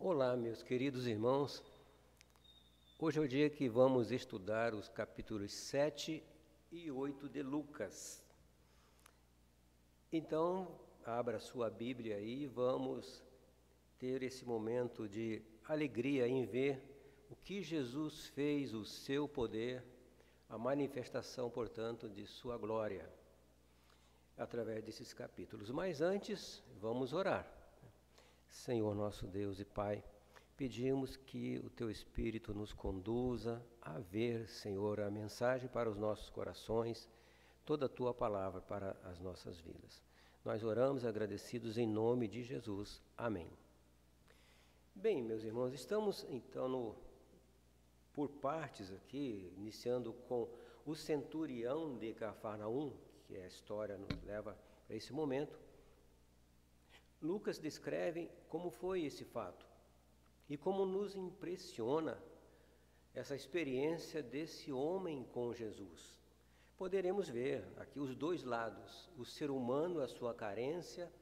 Olá, meus queridos irmãos. Hoje é o dia que vamos estudar os capítulos 7 e 8 de Lucas. Então, abra sua Bíblia aí e vamos ter esse momento de alegria em ver o que Jesus fez, o seu poder, a manifestação, portanto, de sua glória, através desses capítulos. Mas antes, vamos orar. Senhor nosso Deus e Pai, pedimos que o Teu Espírito nos conduza a ver, Senhor, a mensagem para os nossos corações, toda a Tua palavra para as nossas vidas. Nós oramos agradecidos em nome de Jesus. Amém. Bem, meus irmãos, estamos então por partes aqui, iniciando com o centurião de Cafarnaum, que a história nos leva para esse momento. Lucas descreve como foi esse fato e como nos impressiona essa experiência desse homem com Jesus. Poderemos ver aqui os dois lados, o ser humano, a sua carência,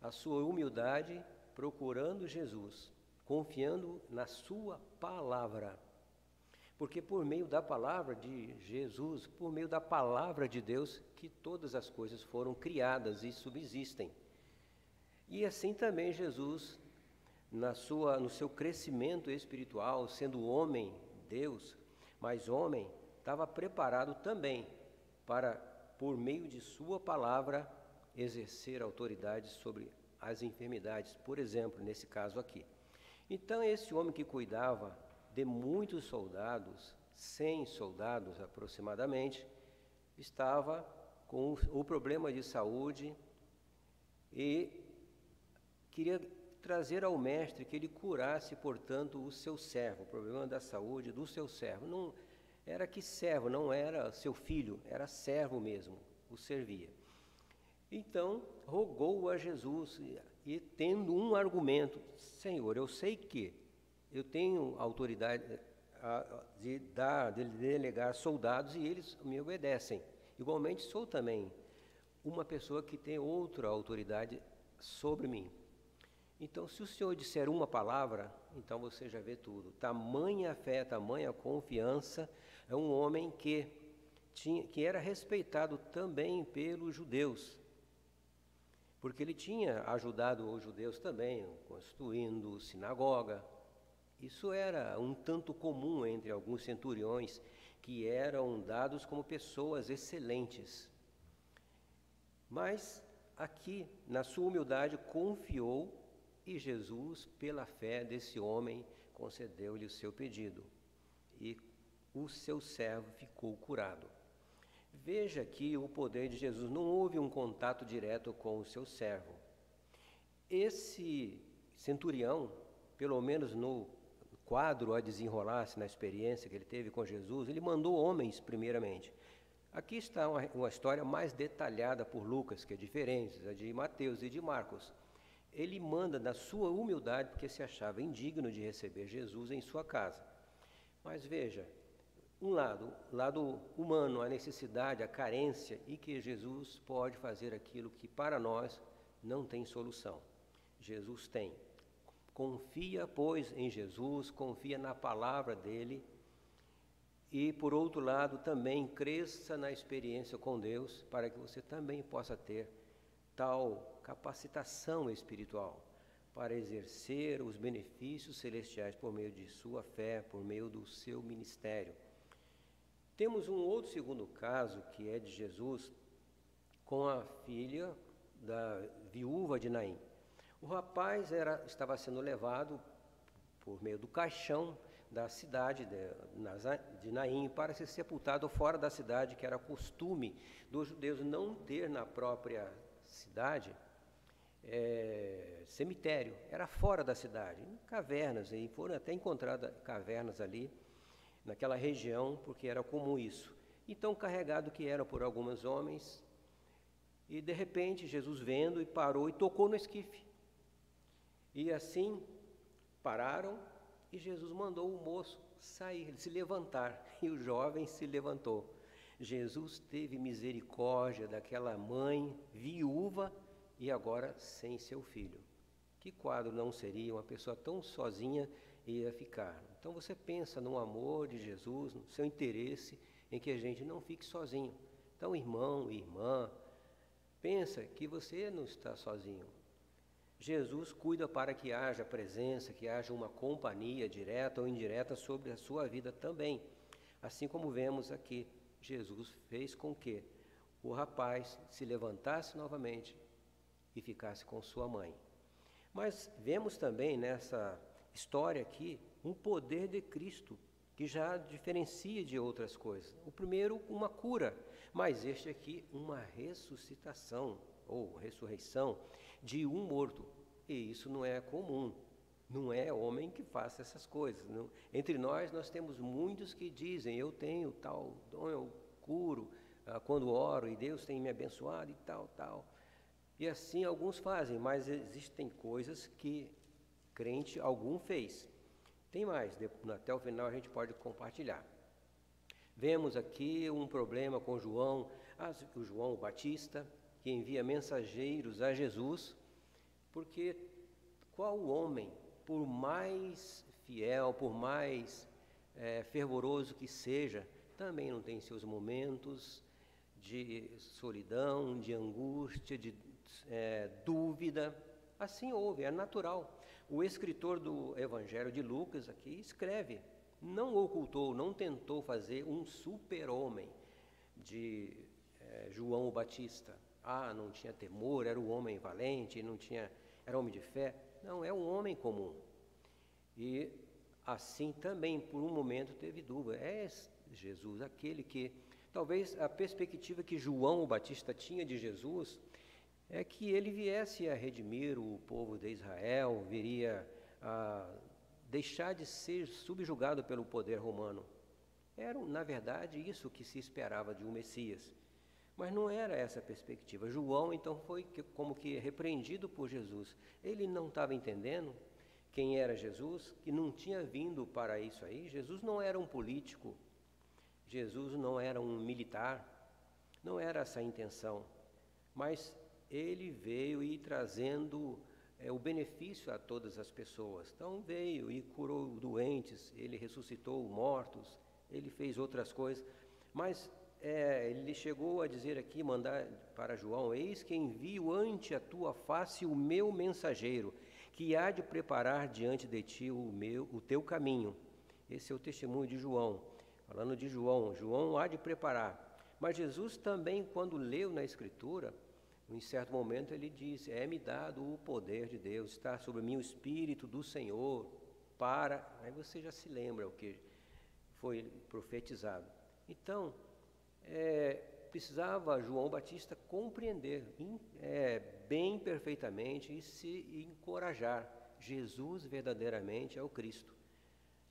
a sua humildade, procurando Jesus, confiando na sua palavra. Porque por meio da palavra de Jesus, por meio da palavra de Deus, que todas as coisas foram criadas e subsistem. E assim também Jesus, no seu crescimento espiritual, sendo homem, Deus, mas homem, estava preparado também para, por meio de sua palavra, exercer autoridade sobre as enfermidades, por exemplo, nesse caso aqui. Então, esse homem que cuidava de muitos soldados, 100 soldados aproximadamente, estava com o problema de saúde e queria trazer ao mestre que ele curasse, portanto, o seu servo, o problema da saúde do seu servo. Não era que servo, não era seu filho, era servo mesmo, o servia. Então, rogou a Jesus e tendo um argumento: Senhor, eu sei que eu tenho autoridade de delegar soldados e eles me obedecem. Igualmente, sou também uma pessoa que tem outra autoridade sobre mim. Então, se o Senhor disser uma palavra, então você já vê tudo. Tamanha fé, tamanha confiança. É um homem que era respeitado também pelos judeus, porque ele tinha ajudado os judeus também, construindo sinagoga. Isso era um tanto comum entre alguns centuriões, que eram dados como pessoas excelentes. Mas aqui, na sua humildade, confiou. E Jesus, pela fé desse homem, concedeu-lhe o seu pedido. E o seu servo ficou curado. Veja aqui o poder de Jesus. Não houve um contato direto com o seu servo. Esse centurião, pelo menos no quadro a desenrolar-se na experiência que ele teve com Jesus, ele mandou homens primeiramente. Aqui está uma história mais detalhada por Lucas, que é diferente da de Mateus e de Marcos. Ele manda na sua humildade, porque se achava indigno de receber Jesus em sua casa. Mas veja, lado humano, a necessidade, a carência, e que Jesus pode fazer aquilo que para nós não tem solução. Jesus tem. Confia, pois, em Jesus, confia na palavra dele, e por outro lado também cresça na experiência com Deus, para que você também possa ter tal capacitação espiritual para exercer os benefícios celestiais por meio de sua fé, por meio do seu ministério. Temos um outro segundo caso, que é de Jesus com a filha da viúva de Naim. O rapaz estava sendo levado por meio do caixão da cidade de Naim para ser sepultado fora da cidade, que era costume dos judeus não ter na própria cidade cemitério, era fora da cidade, em cavernas, e foram até encontradas cavernas ali naquela região, porque era comum isso. Então, carregado que era por alguns homens, e de repente Jesus vendo, e parou e tocou no esquife, e assim pararam, e Jesus mandou o moço sair, se levantar, e o jovem se levantou. Jesus teve misericórdia daquela mãe viúva e agora sem seu filho. Que quadro não seria uma pessoa tão sozinha ia ficar? Então você pensa no amor de Jesus, no seu interesse em que a gente não fique sozinho. Então, irmão e irmã, pensa que você não está sozinho. Jesus cuida para que haja presença, que haja uma companhia direta ou indireta sobre a sua vida também. Assim como vemos aqui, Jesus fez com que o rapaz se levantasse novamente e ficasse com sua mãe. Mas vemos também nessa história aqui um poder de Cristo que já diferencia de outras coisas. O primeiro, uma cura, mas este aqui, uma ressuscitação ou ressurreição de um morto. E isso não é comum, não é homem que faça essas coisas. Não. Entre nós temos muitos que dizem, eu tenho tal dom, eu curo quando oro e Deus tem me abençoado e tal. E assim alguns fazem, mas existem coisas que crente algum fez. Tem mais, até o final a gente pode compartilhar. Vemos aqui um problema com João, o João Batista, que envia mensageiros a Jesus, porque qual homem, por mais fiel, por mais fervoroso que seja, também não tem seus momentos de solidão, de angústia, de dúvida. Assim houve, é natural. O escritor do Evangelho de Lucas aqui escreve, não ocultou, não tentou fazer um super-homem de João o Batista. Não tinha temor, era um homem valente, era homem de fé. Não, é um homem comum. E assim também, por um momento, teve dúvida. É Jesus, aquele que... Talvez a perspectiva que João o Batista tinha de Jesus é que ele viesse a redimir o povo de Israel, viria a deixar de ser subjugado pelo poder romano. Era, na verdade, isso que se esperava de um Messias. Mas não era essa a perspectiva. João, então, foi como que repreendido por Jesus. Ele não estava entendendo quem era Jesus, que não tinha vindo para isso aí. Jesus não era um político, Jesus não era um militar, não era essa a intenção. Mas ele veio e trazendo o benefício a todas as pessoas. Então veio e curou doentes, ele ressuscitou mortos, ele fez outras coisas. Mas ele chegou a dizer aqui, mandar para João, eis que envio ante a tua face o meu mensageiro, que há de preparar diante de ti o teu caminho. Esse é o testemunho de João. Falando de João há de preparar. Mas Jesus também, quando leu na Escritura, em certo momento ele disse, é-me dado o poder de Deus, está sobre mim o Espírito do Senhor, Aí você já se lembra o que foi profetizado. Então, precisava João Batista compreender bem perfeitamente e se encorajar. Jesus verdadeiramente é o Cristo.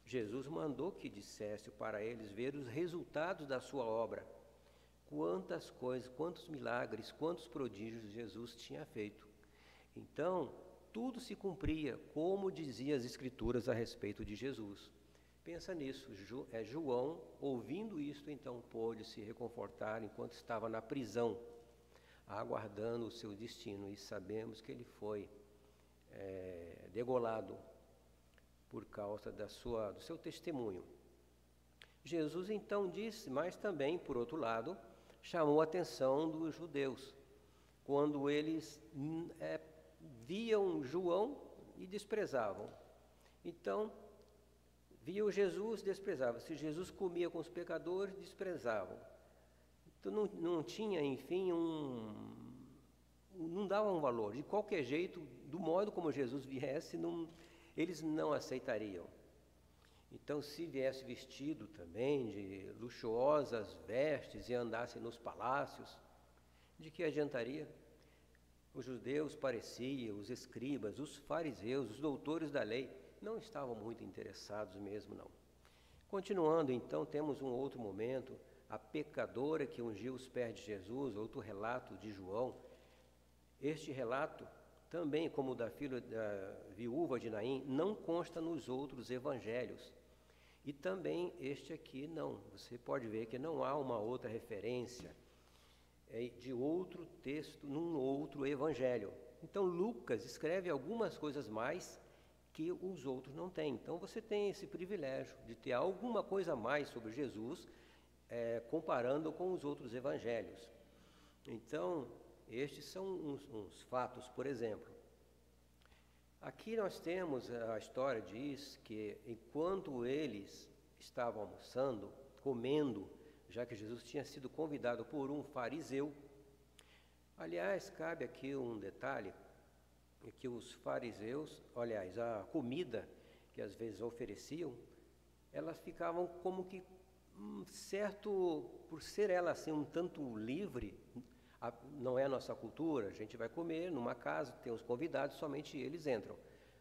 Jesus mandou que dissesse para eles ver os resultados da sua obra. Quantas coisas, quantos milagres, quantos prodígios Jesus tinha feito. Então, tudo se cumpria, como dizia as Escrituras a respeito de Jesus. Pensa nisso, João, ouvindo isto, então pôde se reconfortar enquanto estava na prisão, aguardando o seu destino. E sabemos que ele foi degolado por causa do seu testemunho. Jesus então disse, mas também, por outro lado, chamou a atenção dos judeus, quando eles viam João e desprezavam. Então, viam Jesus, desprezavam. Se Jesus comia com os pecadores, desprezavam. Então, não tinha, enfim, não dava um valor. De qualquer jeito, do modo como Jesus viesse, eles não aceitariam. Então, se viesse vestido também de luxuosas vestes e andasse nos palácios, de que adiantaria? Os judeus pareciam, os escribas, os fariseus, os doutores da lei, não estavam muito interessados mesmo, não. Continuando, então, temos um outro momento, a pecadora que ungiu os pés de Jesus, outro relato de João. Este relato, também como o da viúva de Naim, não consta nos outros evangelhos. E também este aqui não. Você pode ver que não há uma outra referência de outro texto num outro evangelho. Então Lucas escreve algumas coisas mais que os outros não têm. Então você tem esse privilégio de ter alguma coisa a mais sobre Jesus, comparando com os outros evangelhos. Então, estes são uns fatos. Por exemplo, aqui nós temos, a história diz que enquanto eles estavam almoçando, comendo, já que Jesus tinha sido convidado por um fariseu. Aliás, cabe aqui um detalhe, é que os fariseus, aliás, a comida que às vezes ofereciam, elas ficavam como que certo, por ser ela assim um tanto livre, não é a nossa cultura, a gente vai comer numa casa, tem os convidados, somente eles entram.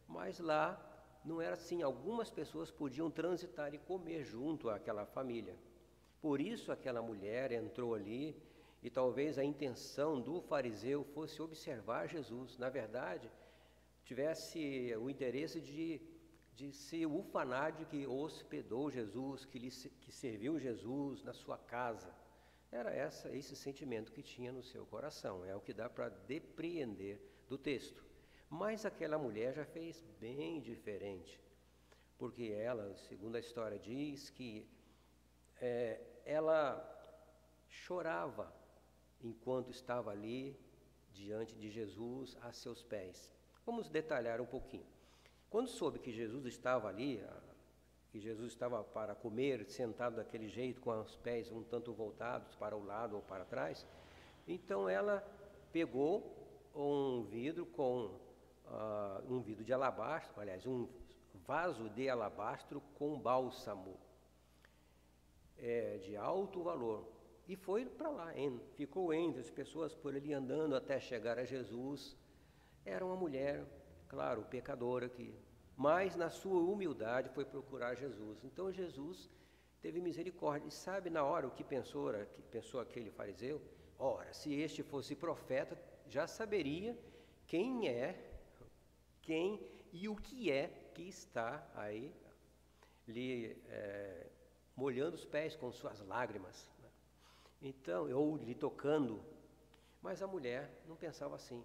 Mas lá não era assim, algumas pessoas podiam transitar e comer junto àquela família. Por isso aquela mulher entrou ali, e talvez a intenção do fariseu fosse observar Jesus. Na verdade, tivesse o interesse de ser o fanático que hospedou Jesus, que serviu Jesus na sua casa. Era esse sentimento que tinha no seu coração, é o que dá para depreender do texto. Mas aquela mulher já fez bem diferente, porque ela, segundo a história diz, que ela chorava enquanto estava ali diante de Jesus a seus pés. Vamos detalhar um pouquinho. Quando soube que Jesus estava ali, que Jesus estava para comer, sentado daquele jeito, com os pés um tanto voltados para o lado ou para trás, então ela pegou um vidro um vidro de alabastro, aliás, um vaso de alabastro com bálsamo, de alto valor, e foi para lá, ficou entre as pessoas por ali andando até chegar a Jesus. Era uma mulher, claro, pecadora, mas na sua humildade foi procurar Jesus. Então Jesus teve misericórdia. E sabe na hora o que pensou aquele fariseu? Ora, se este fosse profeta, já saberia quem e o que é que está aí lhe molhando os pés com suas lágrimas, né? Então, ou lhe tocando. Mas a mulher não pensava assim.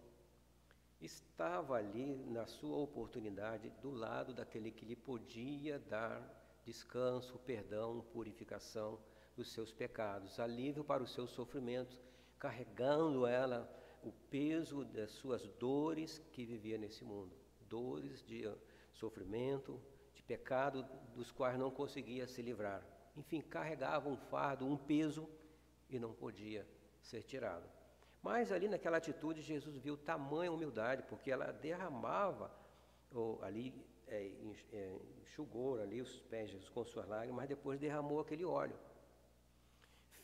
Estava ali na sua oportunidade, do lado daquele que lhe podia dar descanso, perdão, purificação dos seus pecados, alívio para os seus sofrimentos, carregando ela o peso das suas dores que vivia nesse mundo, dores de sofrimento, de pecado, dos quais não conseguia se livrar. Enfim, carregava um fardo, um peso, e não podia ser tirado. Mas ali naquela atitude, Jesus viu tamanha humildade, porque ela derramava, enxugou ali os pés de Jesus com suas lágrimas, mas depois derramou aquele óleo.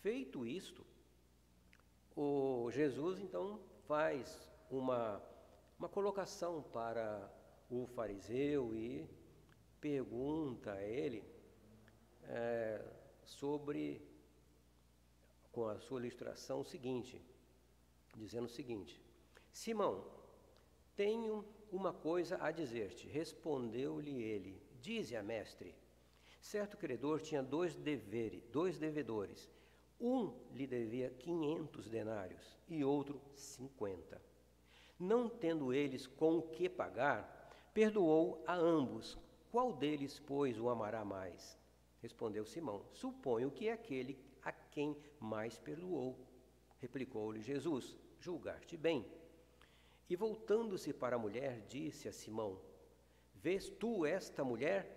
Feito isto, Jesus então faz uma colocação para o fariseu e pergunta a ele com a sua ilustração dizendo o seguinte: Simão, tenho uma coisa a dizer-te. Respondeu-lhe ele: dize-a, mestre. Certo credor tinha dois devedores. Um lhe devia 500 denários e outro 50. Não tendo eles com o que pagar, perdoou a ambos. Qual deles, pois, o amará mais? Respondeu Simão: suponho que é aquele a quem mais perdoou. Replicou-lhe Jesus: julgaste bem. E voltando-se para a mulher, disse a Simão: vês tu esta mulher?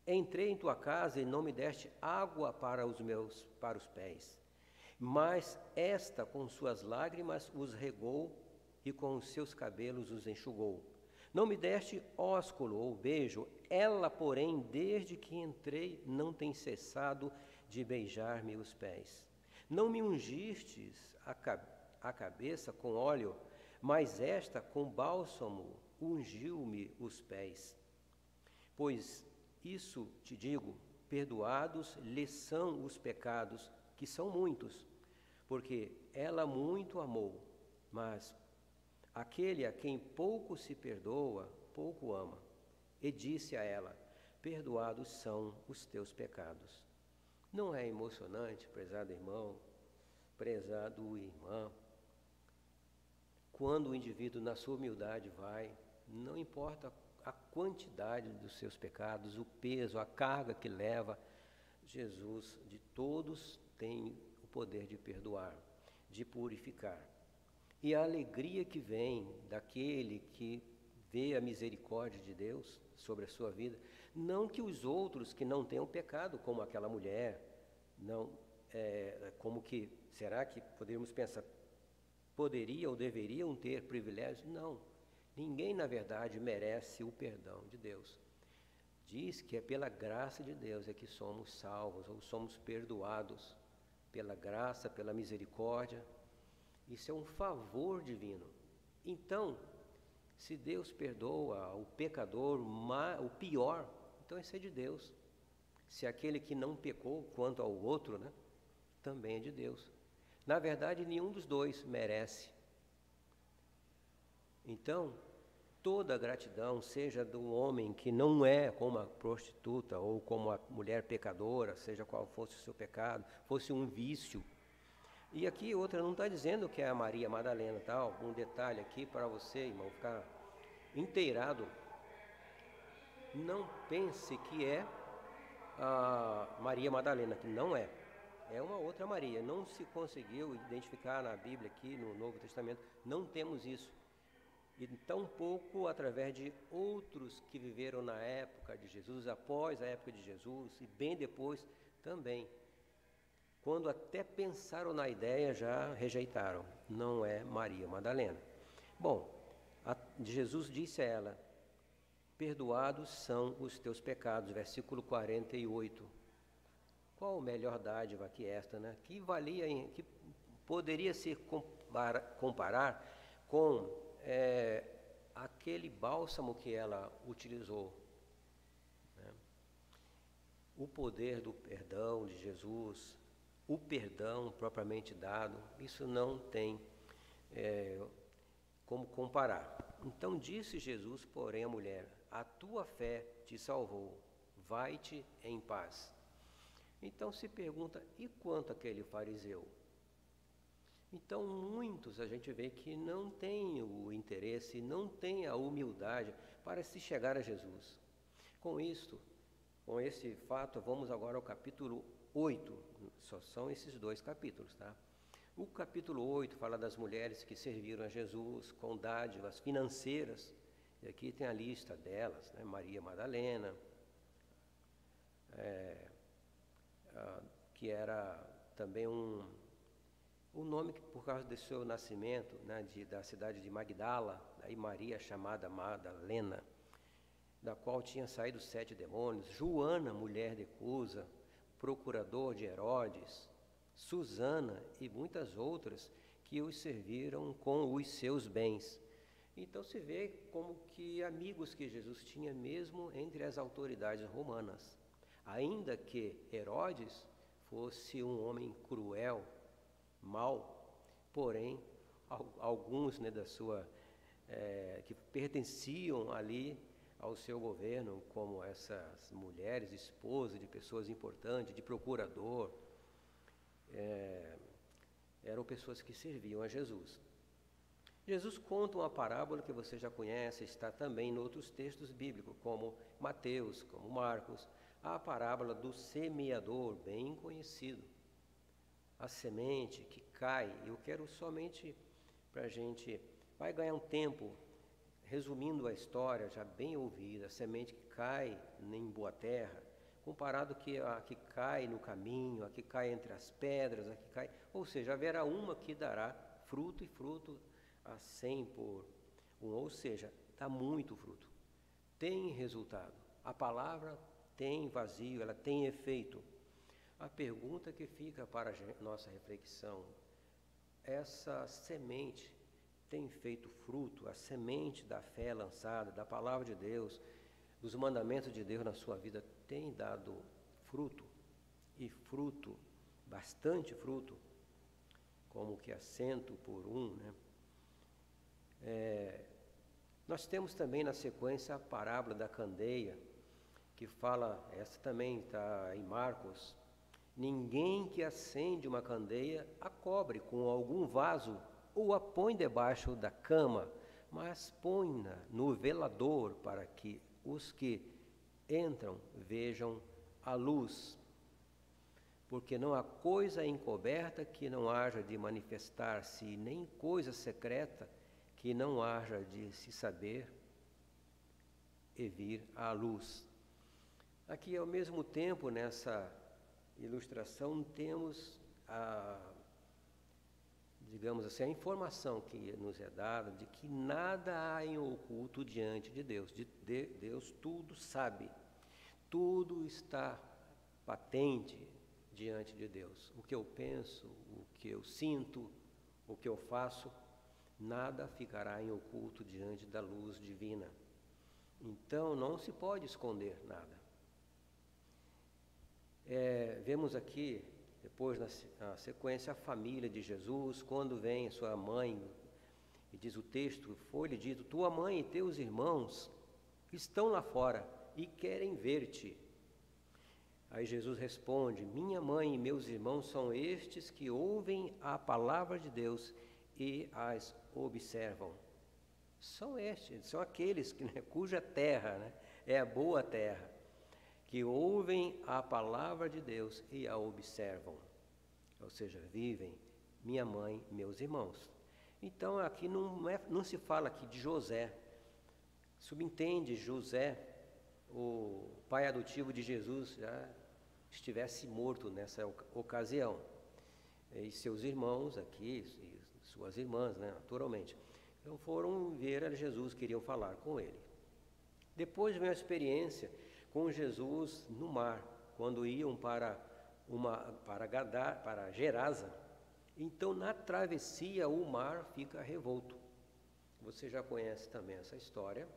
Entrei em tua casa e não me deste água para os pés, mas esta com suas lágrimas os regou e com os seus cabelos os enxugou. Não me deste ósculo ou beijo, ela, porém, desde que entrei, não tem cessado de beijar-me os pés. Não me ungistes a cabeça com óleo, mas esta com bálsamo ungiu-me os pés. Pois isso te digo, perdoados lhe são os pecados, que são muitos, porque ela muito amou, mas aquele a quem pouco se perdoa, pouco ama. E disse a ela: perdoados são os teus pecados. Não é emocionante, prezado irmão, prezado irmã, quando o indivíduo, na sua humildade, vai, não importa a quantidade dos seus pecados, o peso, a carga que leva, Jesus, de todos, tem o poder de perdoar, de purificar. E a alegria que vem daquele que vê a misericórdia de Deus sobre a sua vida, não que os outros que não tenham pecado, como aquela mulher, não, como que, será que poderíamos pensar, poderia ou deveriam ter privilégios? Não. Ninguém, na verdade, merece o perdão de Deus. Diz que é pela graça de Deus é que somos salvos ou somos perdoados. Pela graça, pela misericórdia. Isso é um favor divino. Então, se Deus perdoa o pecador, o pior, então isso é de Deus. Se aquele que não pecou quanto ao outro, né, também é de Deus. Na verdade, nenhum dos dois merece. Então, toda a gratidão, seja do homem que não é como a prostituta ou como a mulher pecadora, seja qual fosse o seu pecado, fosse um vício. E aqui outra não está dizendo que é a Maria Madalena, tal. Um detalhe aqui para você, irmão, ficar inteirado. Não pense que é a Maria Madalena, que não é. É uma outra Maria. Não se conseguiu identificar na Bíblia aqui, no Novo Testamento. Não temos isso. E tampouco através de outros que viveram na época de Jesus, após a época de Jesus e bem depois também. Quando até pensaram na ideia, já rejeitaram. Não é Maria Madalena. Bom, Jesus disse a ela, perdoados são os teus pecados, versículo 48. Qual melhor dádiva que esta, né? Que poderia se comparar com aquele bálsamo que ela utilizou. Né? O poder do perdão de Jesus, o perdão propriamente dado, isso não tem como comparar. Então disse Jesus, porém, à mulher, a tua fé te salvou, vai-te em paz. Então se pergunta, e quanto aquele fariseu? Então muitos a gente vê que não têm o interesse, não têm a humildade para se chegar a Jesus. Com esse fato, vamos agora ao capítulo 8, só são esses 2 capítulos, tá? O capítulo 8 fala das mulheres que serviram a Jesus com dádivas financeiras, e aqui tem a lista delas, né? Maria Madalena, que era também um nome que, por causa do seu nascimento, né, da cidade de Magdala, aí Maria chamada Madalena, da qual tinha saído 7 demônios, Joana, mulher de Cusa, procurador de Herodes, Susana e muitas outras que os serviram com os seus bens. Então se vê como que amigos que Jesus tinha mesmo entre as autoridades romanas. Ainda que Herodes fosse um homem cruel, mau, porém alguns, né, que pertenciam ali ao seu governo, como essas mulheres, esposas de pessoas importantes, de procurador, eram pessoas que serviam a Jesus. Jesus conta uma parábola que você já conhece, está também em outros textos bíblicos, como Mateus, como Marcos, a parábola do semeador, bem conhecido. A semente que cai, eu quero somente para a gente, vai ganhar um tempo, resumindo a história já bem ouvida, a semente que cai em boa terra, comparado a que cai no caminho, a que cai entre as pedras, a que cai, ou seja, haverá uma que dará fruto e fruto a 100 por 1, ou seja, dá muito fruto, tem resultado, a palavra tem vazio, ela tem efeito. A pergunta que fica para a nossa reflexão, essa semente tem feito fruto, a semente da fé lançada, da palavra de Deus, dos mandamentos de Deus na sua vida, tem dado fruto, e fruto, bastante fruto, como que a 100 por 1, né? Nós temos também na sequência a parábola da candeia, que fala, essa também está em Marcos, ninguém que acende uma candeia a cobre com algum vaso ou a põe debaixo da cama, mas põe-na no velador, para que os que entram vejam a luz. Porque não há coisa encoberta que não haja de manifestar-se, nem coisa secreta que não haja de se saber e vir à luz. Aqui, ao mesmo tempo, nessa ilustração, temos digamos assim, a informação que nos é dada de que nada há em oculto diante de Deus. Deus tudo sabe, tudo está patente diante de Deus. O que eu penso, o que eu sinto, o que eu faço, nada ficará em oculto diante da luz divina. Então, não se pode esconder nada. Vemos aqui, depois na sequência, a família de Jesus, quando vem sua mãe, e diz o texto, foi-lhe dito, tua mãe e teus irmãos estão lá fora e querem ver-te. Aí Jesus responde, minha mãe e meus irmãos são estes que ouvem a palavra de Deus e as observam. São estes, são aqueles cuja terra, é a boa terra, que ouvem a palavra de Deus e a observam, ou seja, vivem, minha mãe, meus irmãos. Então aqui não se fala aqui de José, subentende José, o pai adotivo de Jesus, já estivesse morto nessa ocasião, e seus irmãos aqui, e suas irmãs, naturalmente. Então foram ver a Jesus, queriam falar com ele. Depois vem a experiência com Jesus no mar, quando iam para Gerasa. Então, na travessia, o mar fica revolto. Você já conhece também essa história.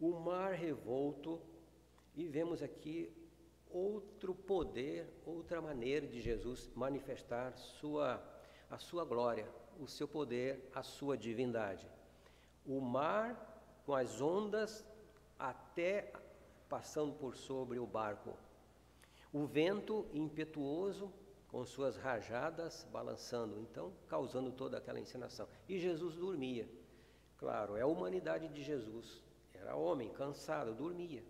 O mar revolto, e vemos aqui outro poder, outra maneira de Jesus manifestar a sua glória, o seu poder, a sua divindade. O mar com as ondas até passando por sobre o barco. O vento impetuoso com suas rajadas balançando, então causando toda aquela encenação. E Jesus dormia. Claro, é a humanidade de Jesus. Era homem, cansado, dormia.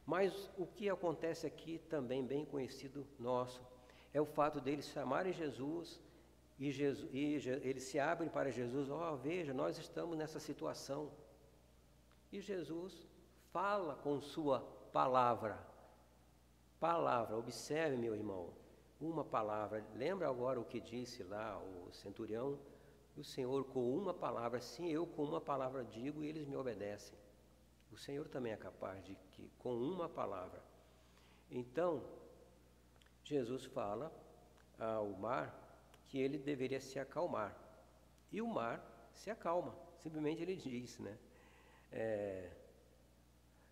Mas o que acontece aqui, também bem conhecido nosso, é o fato deles chamarem Jesus e eles se abrem para Jesus, veja, nós estamos nessa situação. E Jesus fala com sua palavra. Palavra, observe, meu irmão, uma palavra. Lembra agora o que disse lá o centurião? O Senhor com uma palavra, sim, eu com uma palavra digo e eles me obedecem. O Senhor também é capaz de que com uma palavra. Então, Jesus fala ao mar que ele deveria se acalmar. E o mar se acalma, simplesmente ele diz,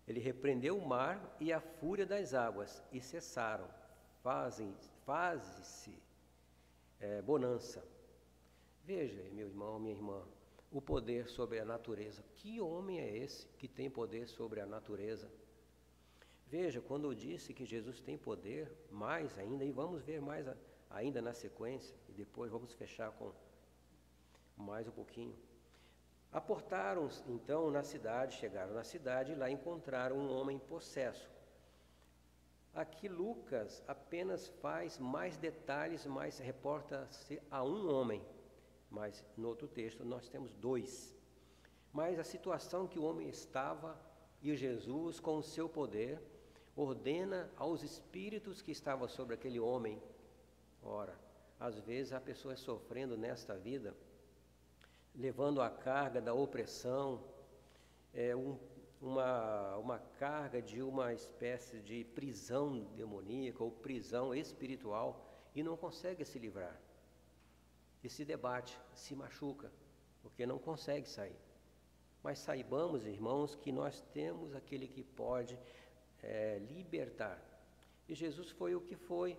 ele repreendeu o mar e a fúria das águas, e cessaram. Faze-se bonança. Veja, meu irmão, minha irmã, o poder sobre a natureza. Que homem é esse que tem poder sobre a natureza? Veja, quando eu disse que Jesus tem poder, mais ainda, e vamos ver mais ainda na sequência, e depois vamos fechar com mais um pouquinho. Aportaram então na cidade, chegaram na cidade e lá encontraram um homem possesso. Aqui Lucas apenas faz mais detalhes, mas reporta-se a um homem. Mas no outro texto nós temos dois. Mas a situação que o homem estava, e Jesus, com o seu poder, ordena aos espíritos que estavam sobre aquele homem. Ora, às vezes há pessoas sofrendo nesta vida, levando a carga da opressão, uma carga de uma espécie de prisão demoníaca ou prisão espiritual, e não consegue se livrar. E se debate, se machuca, porque não consegue sair. Mas saibamos, irmãos, que nós temos aquele que pode libertar. E Jesus foi o que foi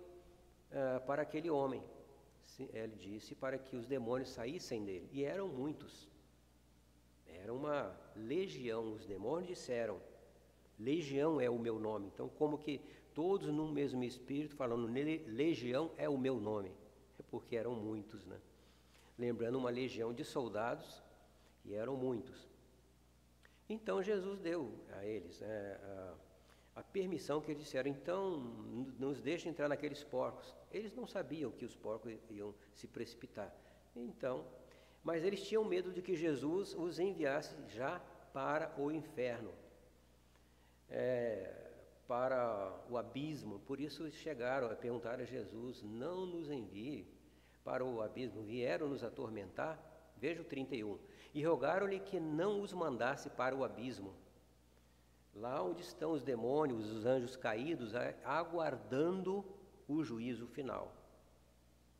para aquele homem. Ele disse para que os demônios saíssem dele. E eram muitos. Era uma legião. Os demônios disseram, legião é o meu nome. Então, como que todos no mesmo espírito falando, legião é o meu nome. É porque eram muitos, lembrando uma legião de soldados, e eram muitos. Então Jesus deu a eles, né, a permissão que eles disseram, então nos deixe entrar naqueles porcos. Eles não sabiam que os porcos iam se precipitar. Então, mas eles tinham medo de que Jesus os enviasse já para o inferno, para o abismo. Por isso chegaram a perguntar a Jesus, não nos envie para o abismo, vieram nos atormentar. Veja o 31. E rogaram-lhe que não os mandasse para o abismo, lá onde estão os demônios, os anjos caídos, aguardando o juízo final.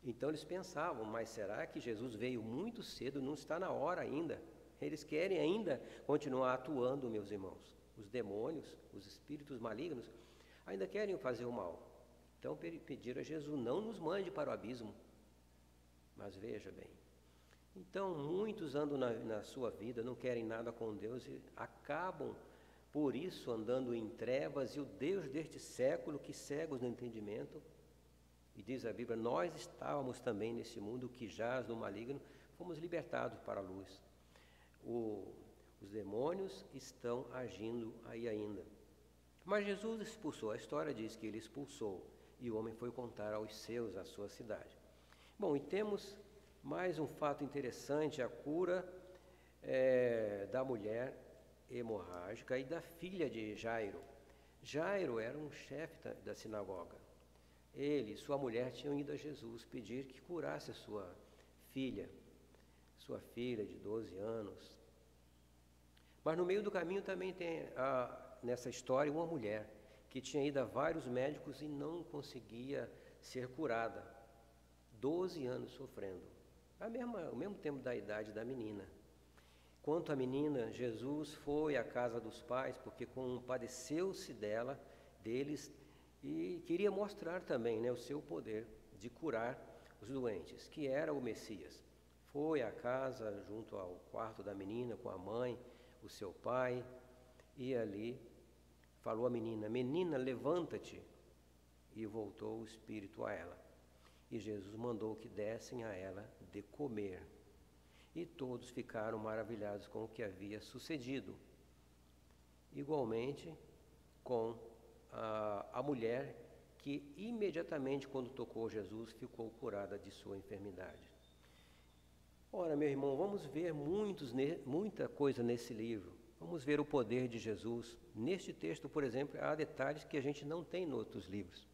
Então eles pensavam, mas será que Jesus veio muito cedo, não está na hora ainda? Eles querem ainda continuar atuando, meus irmãos. Os demônios, os espíritos malignos, ainda querem fazer o mal. Então pediram a Jesus, não nos mande para o abismo. Mas veja bem, então muitos andam na sua vida, não querem nada com Deus e acabam, por isso, andando em trevas, e o Deus deste século, que cega no entendimento, e diz a Bíblia, nós estávamos também nesse mundo que jaz no maligno, fomos libertados para a luz. Os demônios estão agindo aí ainda. Mas Jesus expulsou, a história diz que ele expulsou, e o homem foi contar aos seus a sua cidade. Bom, e temos mais um fato interessante, a cura da mulher hemorrágica e da filha de Jairo. Jairo era um chefe da sinagoga. Ele e sua mulher tinham ido a Jesus pedir que curasse a sua filha de 12 anos. Mas no meio do caminho também tem, nessa história, uma mulher que tinha ido a vários médicos e não conseguia ser curada. 12 anos sofrendo. O mesmo tempo da idade da menina. Quanto à menina, Jesus foi à casa dos pais, porque compadeceu-se deles, e queria mostrar também, né, o seu poder de curar os doentes, que era o Messias. Foi à casa, junto ao quarto da menina, com a mãe, o seu pai, e ali falou à menina, menina, levanta-te, e voltou o espírito a ela. E Jesus mandou que dessem a ela de comer. E todos ficaram maravilhados com o que havia sucedido. Igualmente com a mulher que imediatamente quando tocou Jesus ficou curada de sua enfermidade. Ora, meu irmão, vamos ver muita coisa nesse livro. Vamos ver o poder de Jesus. Neste texto, por exemplo, há detalhes que a gente não tem em outros livros.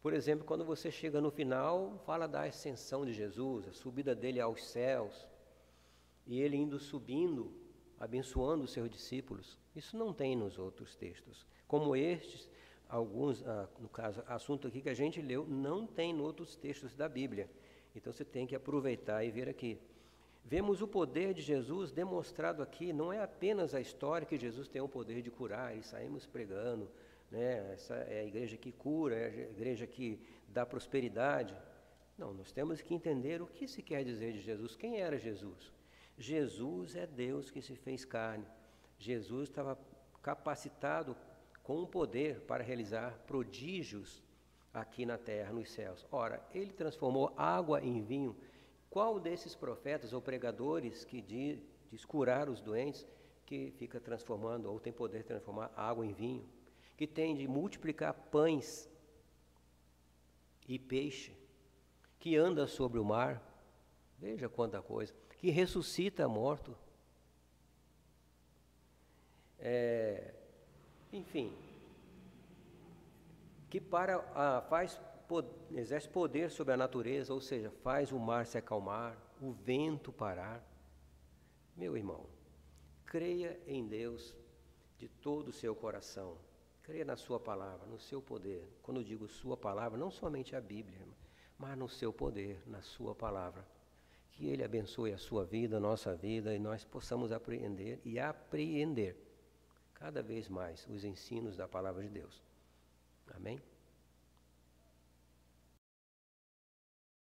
Por exemplo, quando você chega no final, fala da ascensão de Jesus, a subida dele aos céus, e ele subindo, abençoando os seus discípulos. Isso não tem nos outros textos. Como estes, alguns, no caso, assunto aqui que a gente leu, não tem em outros textos da Bíblia. Então você tem que aproveitar e ver aqui. Vemos o poder de Jesus demonstrado aqui, não é apenas a história que Jesus tem o poder de curar, e saímos pregando, né? Essa é a igreja que cura, é a igreja que dá prosperidade. Não, nós temos que entender o que se quer dizer de Jesus. Quem era Jesus? Jesus é Deus que se fez carne. Jesus estava capacitado com o poder para realizar prodígios aqui na terra, nos céus. Ora, ele transformou água em vinho. Qual desses profetas ou pregadores que diz curar os doentes, que fica transformando, ou tem poder de transformar água em vinho, que tem de multiplicar pães e peixe, que anda sobre o mar, veja quanta coisa, que ressuscita morto, enfim, que exerce poder sobre a natureza, ou seja, faz o mar se acalmar, o vento parar. Meu irmão, creia em Deus de todo o seu coração, creia na sua palavra, no seu poder. Quando eu digo sua palavra, não somente a Bíblia, mas no seu poder, na sua palavra. Que Ele abençoe a sua vida, a nossa vida, e nós possamos aprender e apreender cada vez mais os ensinos da palavra de Deus. Amém?